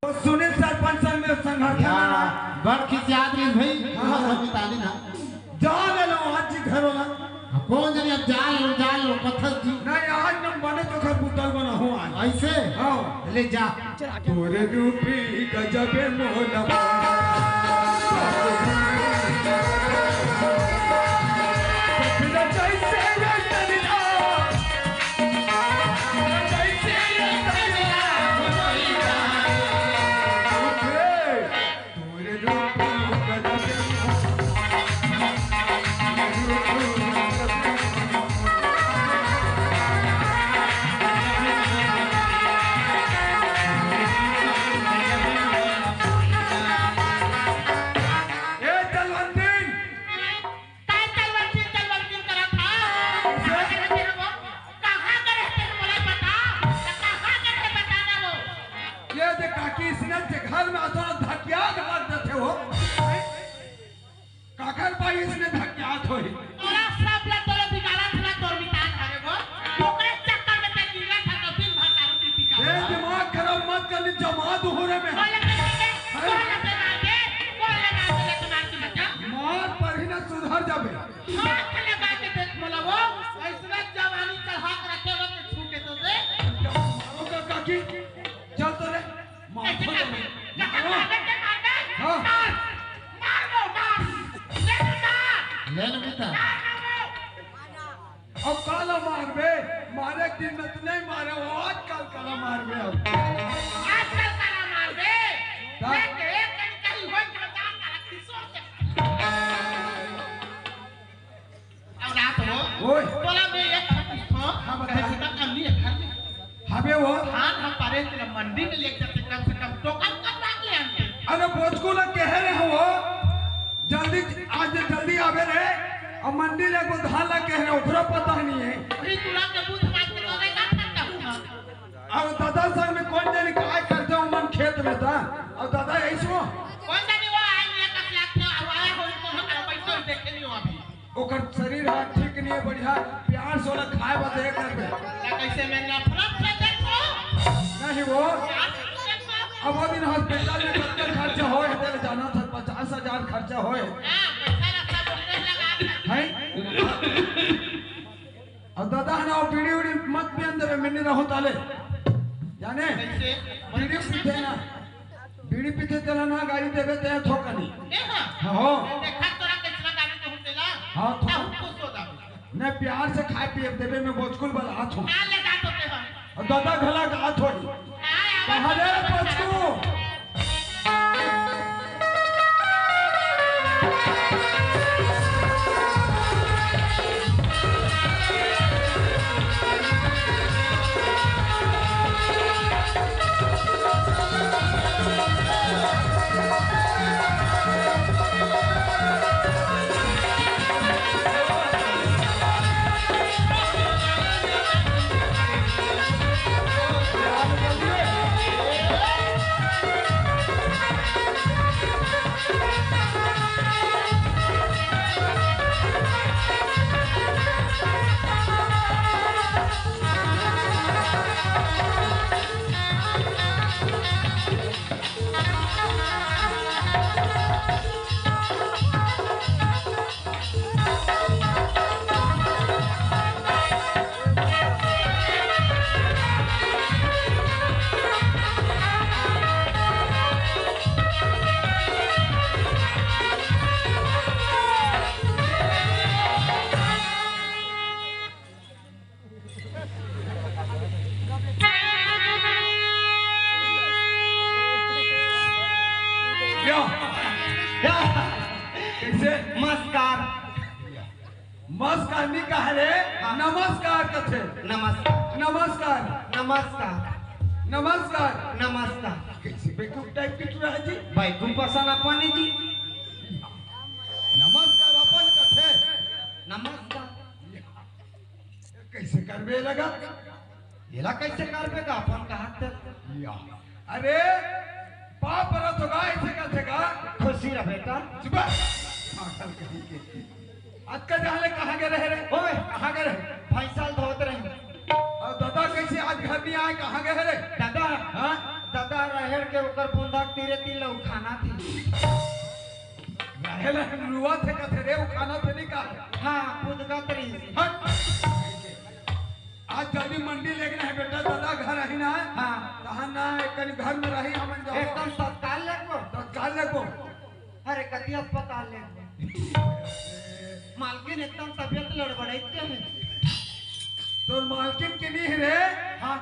सुनील सरपंच संग में संघर्ष बड़ खिसियात रही भाई हम बता दी ना जा ले लो आज जी घर वाला कौन जाने अब जाल लो पत्थर थी नहीं आज न बने तो घर बुतल बना हो आज ऐसे हां ले जा तोरे रूपी गजबे मोला दादा रहेड़ के ऊपर बूंदा तीरे तीन लोग खाना थी। रहेला रुआ थे कथे रे, वो खाना थे नहीं का। हाँ बुदगा तरी हट। आज जल्दी मंडी लेके है बेटा, दादा घर रही ना है। हाँ कहा ना कहीं घर में रही हम जाओ एकदम तत्काल लगो। तो काल लगो। अरे कति अस्पताल लगो। मालकिन एकदम तबियत लड़बड़ाइते हैं। तो मालकिन के नहीं रे, हाँ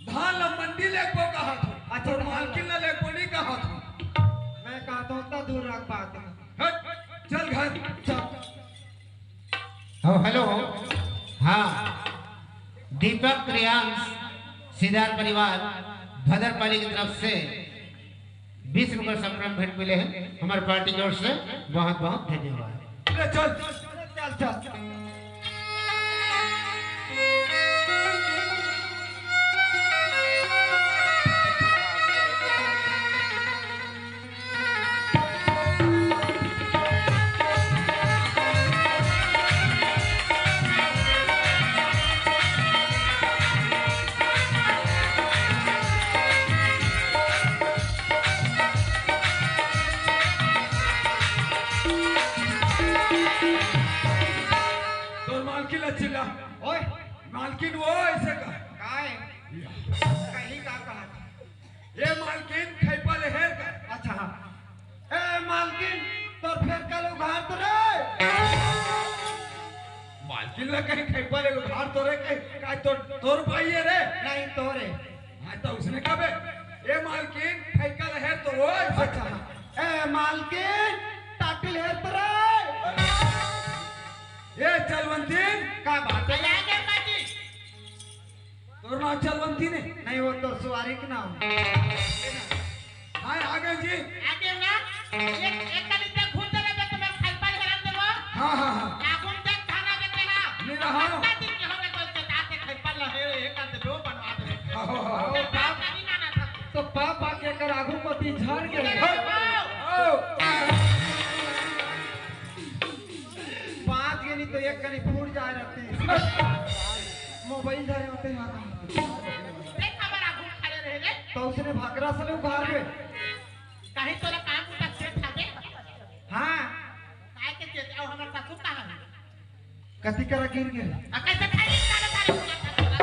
धान ला मंडी ले को कहा था। अच्छा, तो मालकिन ला ले को नहीं कहा था। मैं कहता हूँ तो दूर रख बात है। हट, चल घर चल। हेलो। हाँ, दीपक प्रियांश सिद्धार्थ परिवार भदरपाली की तरफ से 20 रुपये संप्रण भेंट मिले हैं हमारे पार्टी की ओर से, बहुत बहुत धन्यवाद। ले चल। चल चल। तो मालकिन ला चिल्ला। ओए मालकिन वो ऐसे का। काय कहीं का कहा था? ये मालकिन खैपा ले है का। अच्छा हाँ। ए मालकिन तो फिर कल उघार तो रे। मालकिन ला कहीं खैपा ले घर तो रे कहीं का तो तोर भाई है रे। नहीं तोरे। हाँ तो उसने कहा बे, ये मालकिन खैका ले है तो वो ऐसे अच्छा का। हाँ। ए मालकिन टाटिल है तो रे। ये चलवंतीन का बात है? तोर नाम चलवंती ने। नहीं वो तो सवारी के नाम। हाँ आगे जी। आगे ना एक कली से घूम चले बे तुम्हें खलपल हराम देबो। हाँ हाँ हाँ। आगुन देख खाना देते हा। नहीं रहा। कितना दिन के होगे तो इसके साथ एक खलपल है एक अंत दो बनवा दे। हाँ हाँ हाँ। ओ बाप नहीं ना था। तो पाप आके कर आगू पति झड़ गए। ओ, 5 गिनी तो एक कनी फूट जाए रहती। मोबाइल जा रहे होते हैं। देख खबर आगुन खड़े रहे रे। तो उसने भागरा से उघार गए। कहीं तोरा काम उठा से खाबे। हाँ काय के चेत और हमर ससुर कहां है? कति करा गिर गए। कैसे खाई सारे सारे पूरा खतरा।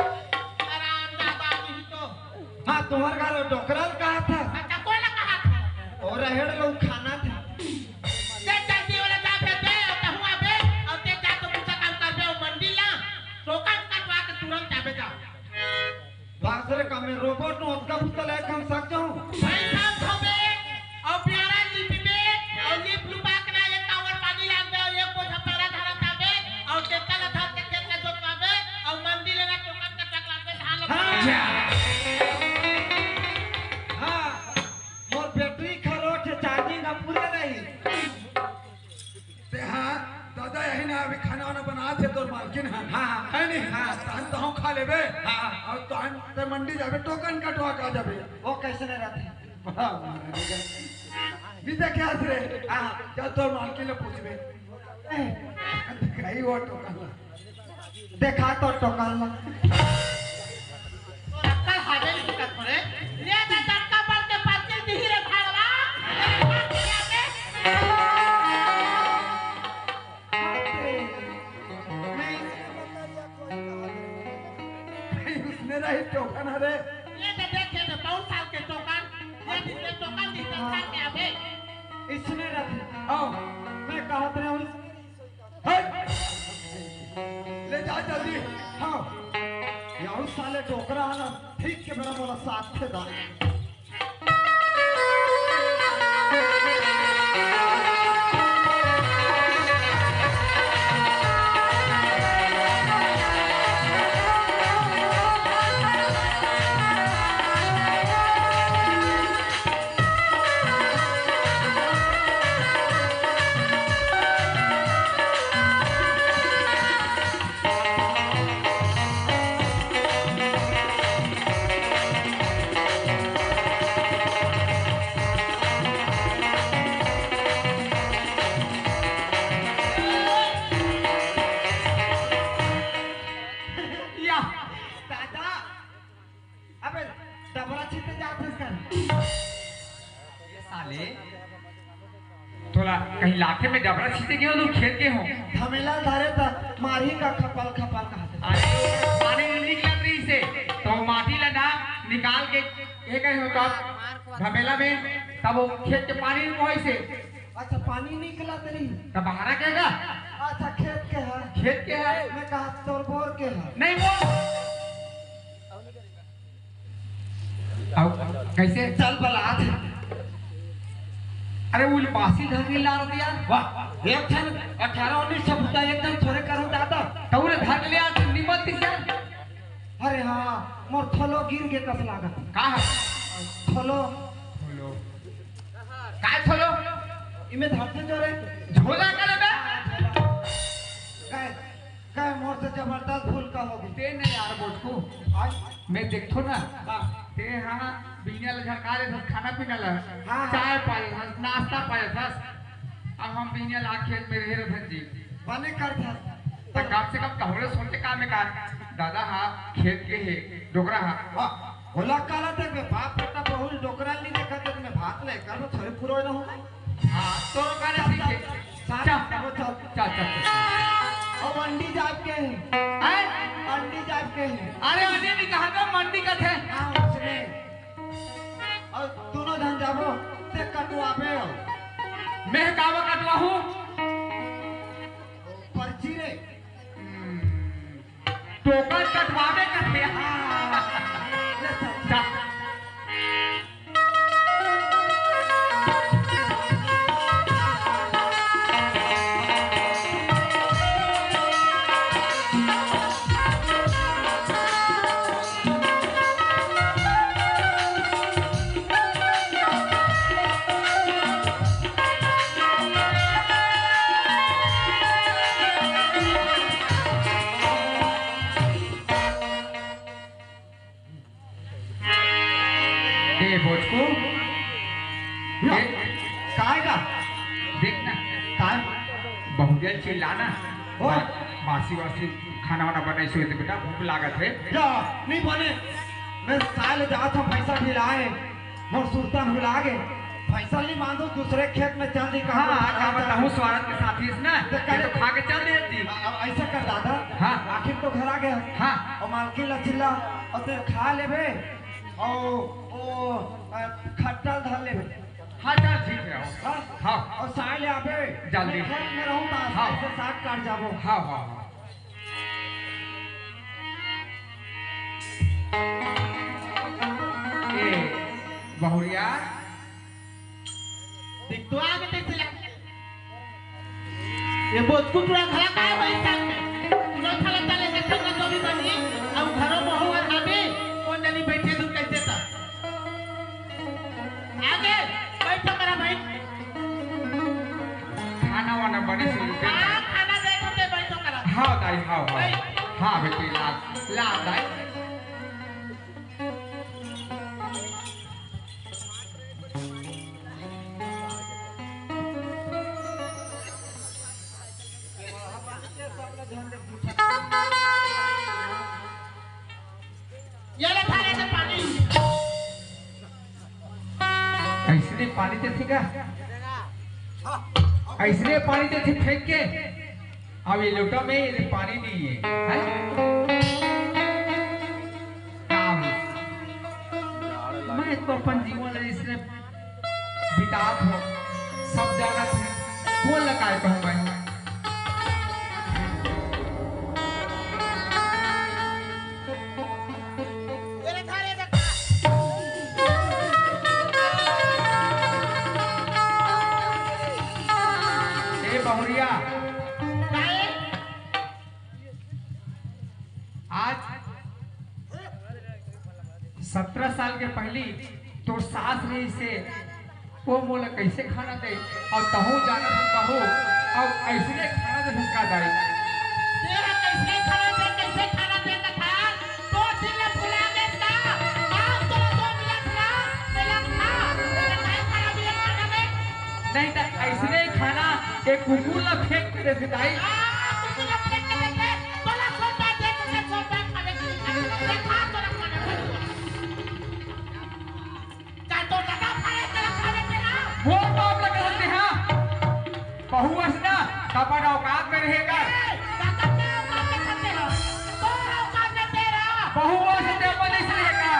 आराम दादा नहीं तो। हाँ तुम्हारे घर डोकरल कहा था अच्छा कौन कहा था? और रहेड़ लोग खाना था। ते जल्दी वाला जा पे दे और तहु आबे और ते जा तो पूछा काम कर बे मंडी ला। टोकन कटवा के तुरंत जाबे जा। बासरे का मैं रोबोट नो उसका पुतल है हम सक जाऊं। भाई साहब होबे और प्यारा लिप में और लिप लुपा के ना एक कावर पानी लाग दे और एक को झपड़ा धरा खाबे और टेक्का लथा के खेत में जोतवाबे और मंडी लेना टोकन कटवा के लाबे धान लगा। हाँ मोर बैटरी खरोट चार्जिंग ना पूरे नहीं। ते हाँ दादा यही ना अभी खाना वाना बना थे तोर मालकिन है। हाँ, हाँ। है नहीं। हाँ तान तो हम खा लेबे। हाँ। और तान ते मंडी जाबे टोकन कटवा का जाबे। वो कैसे नहीं रहते? बीजा क्या रे। हाँ। जा तोर मालकिन ले पूछबे। कहीं वो टोकन ला। देखा तो टोकन ला। और अक्कल हावे नहीं कर पड़े ले दे डक्का पर के पाछे धीरे भागवा उसने रही टोकन अरे। ये दे देखे तो 2 साल के टोकन ये दिसे टोकन दिसे खा के आबे। इसने रहते। आओ मैं कहत रहा हूँ। हट। ले जा जल्दी। हाँ यार साले टोकरा आना ठीक के मेरा बोला साथ थे दा। साले तोला कहीं लाखे में डबरा छीटे के हो तो खेत के हो धमेला धारे तो मारी का खपल खपल कहते अरे पानी नहीं निकलत रही से तो माटी लगा निकाल के एक ही होता धमेला में तब वो खेत के पानी में वही से अच्छा पानी निकला तेरी तब बहारा केगा अच्छा खेत के है खेत के है मैं कहा तोर बोर के है नहीं वो अब कैसे चल बलात अरे वो पासी धरनी ला रही यार वाह एक छन 18 19 छपुता एकदम थोड़े करो दादा तौरे धर ले आज निमत से अरे हाँ मोर थलो गिर के कस लागत का है थलो खोलो काय खोलो इमे धरते जोरे झोला करे बे काय काय मोर से जबरदस्त भूल का होगी ते नहीं यार बोझको आज मैं देखो ना हाँ ते हाँ बिना झरका रे खाना पीना ला हाँ। चाय पाए था नाश्ता पाए था अब हम बिना ला खेत में रह रहे जी बने कर था तो कम से कम कहरे सोचते काम में कर दादा हाँ खेत के है डोगरा हाँ होला काला तक में बाप बेटा बहुल डोकरा नहीं देखा तक में भात ले कर थोड़े पूरा ना हो हाँ तो गाने सीखे चल चल अब अंडी जाप के हैं अंडी जाप के हैं अरे अरे नहीं कहा था मंडी का थे हाँ उसमें और दोनों धन जाबो ते कटवाबे मैं कावा कटवा हूँ पर्ची रे टोकन कटवावे का थे हाँ ले चल भोजको काय का देखना काय बहुजन चिल्लाना ओ। बासी वासी खाना वाना बनाई सोए थे बेटा भूख लागत है या नहीं बने मैं साल जा था पैसा भी लाए मोर सुरता भुला गए पैसा नहीं बांधो दूसरे खेत में चल दी हाँ क्या बताऊँ स्वागत के साथी इस ना तो ये तो खा के चल दे दी ऐसा कर दादा हाँ। आखिर तो घर आ गया हाँ। और मालकिन लचिल्ला और ते खा लेबे और ओ खट्टा धर लेबे हाँ चल ठीक है हाँ हाँ और साय ले आबे जल्दी। मैं खेत में रहूं ता हाँ। ऐसे साग काट जाबो हाँ हाँ ए बहुरिया तो आगे कैसे लग ये बहुत कुछ पूरा खला का है भाई साथ में पूरा खला चले के सब जो भी बनी अब घरों में हुआ खाबे कौन जानी बैठे तू कैसे था आगे बैठो मेरा भाई खाना वाना बनी सुनते हां खाना दे के बैठो करा हाँ दाई हाँ हाँ हाँ बेटी ला ला दाई ये ले थाले से पानी ऐसने पानी देती का ऐसने पानी देती फेंक के अब ये लोटा में ये पानी नहीं है काम मैं तो अपन जीवन इसने बितात हो सब जाना थे कौन लगाए कहूँ मैं ये ले थाले से ए बहुरिया काहे आज 17 साल के पहली तो सास रही से वो मोला कैसे खाना दे और तहु जाना तुम कहो और ऐसे खाना दे धक्का दाई तेरा कैसे खाना दे का था तो दिन में भुला दे का आज तो 2 मिनट ना मेरा खा तेरा काय खाना भी खाना में नहीं तो ऐसे खाना एक कुकुर ला फेंक के दे दाई कुछ लोग फेंक के देते बोला सोचा दे तुझे सोचा खाने के लिए खा तो खाने का तो दादा खाए तेरा खाने तेरा वो बाप लगा सकते हैं बहुवस ना कपड़ औकात में रहेगा बहुवस ते अपन इस रहेगा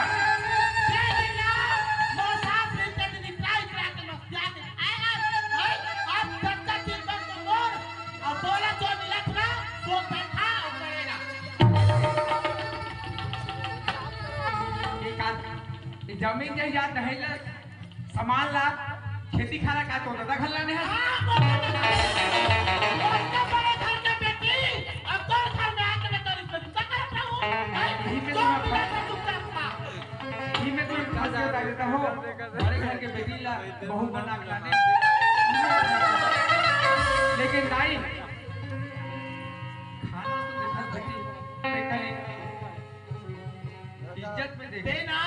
जमीन जायदाद नहीं ला सामान ला खेती खाना का तो दादा खल्ला ने है ही में तो खास बता देता हो हमारे घर के बेटी ला बहू बना के लाने लेकिन नहीं खाना तो देखा बेटी देखा इज्जत में देना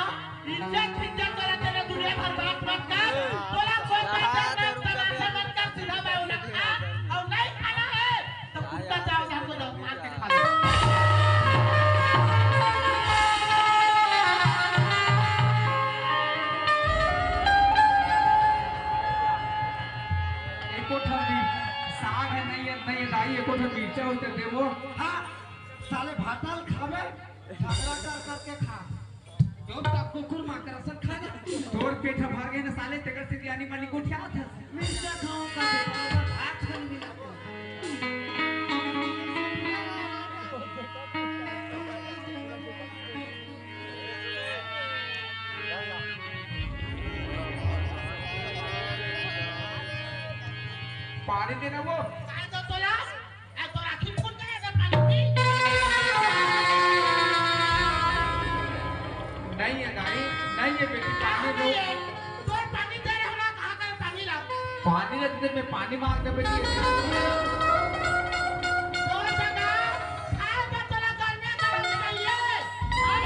इज्जत करा तेरे दुनिया भर बात मत कर बोला कोई बात नहीं तमाशा मत कर सीधा बाउला खा और नहीं खाना है तो कुत्ता जाओ हमको जाओ मार के खा लो एको ठंडी साग है नहीं दाई एको ठंडी मिर्चा होते देवो हाँ साले भाताल खावे झगड़ा कर के खा जो तक कुकुर मार कर सब खा जा तोर पेट भर गए ना साले तेकर से यानी मानी को उठा था मिर्चा खाओ का बेटा भात खन मिला पानी देना वो काय तो तोला ए तो राखी कौन करेगा पानी पी नहीं है दाई नहीं है बेटी पानी दो तो पानी दे रहे हो ना कहां का पानी ला पानी देते मैं पानी मांग के बेटी तो जगह खाए का तोला करने का चाहिए और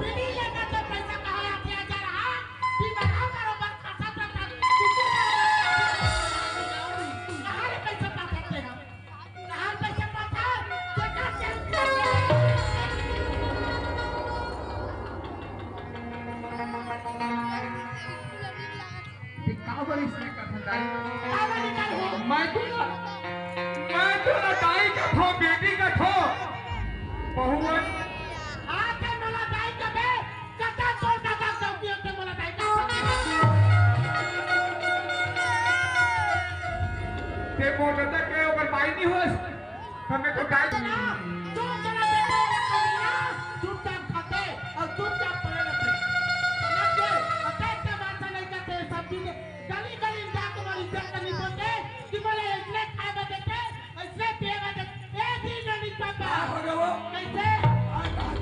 बिनी लेना तो पैसा कहां आते जा रहा कि बढ़ा बरोबर खर्चा तो कहां रे पैसा पाते हैं कहां पैसा पाता जगह चेंज कर का बड़ी इसने कथा दाई मैं तो दाई का थो बेटी का थो बहुवन आके मला दाई का बे कटा तोड़ दादा चौकी होते मला दाई का ते मोटर तक के ऊपर पाई नहीं हो हमें तो दाई जो चला बेटा ये कमिया चुपचाप खाते और चुपचाप पड़े रहते समझ गए अटैक के मारता नहीं करते सब्जी के गली गली जाके वाली इज्जत नहीं बोलते कि बोले इसने खाए देते इसने पिएगा देते ए भी नहीं पाता हो गया वो कैसे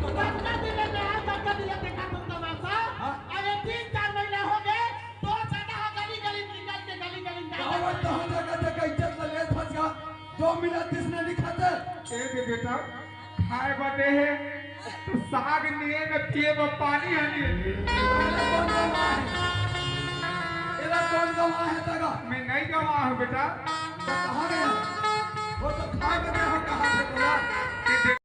सबका दिले में है सबका दिले देखा तुम तमाशा अरे 3-4 महीने हो गए तो सदा गली गली निकल के गली गली गावत तो हम जगह इज्जत लगे फंस गया 2 मिनट इसने नहीं खाते ए दे बेटा खाए बदे है तो साग लिए में पिए में पानी हनी एला कौन गवा है तगा मैं नहीं गवा हूं बेटा तो कहां गया वो तो खा के नहीं हो कहां से बोला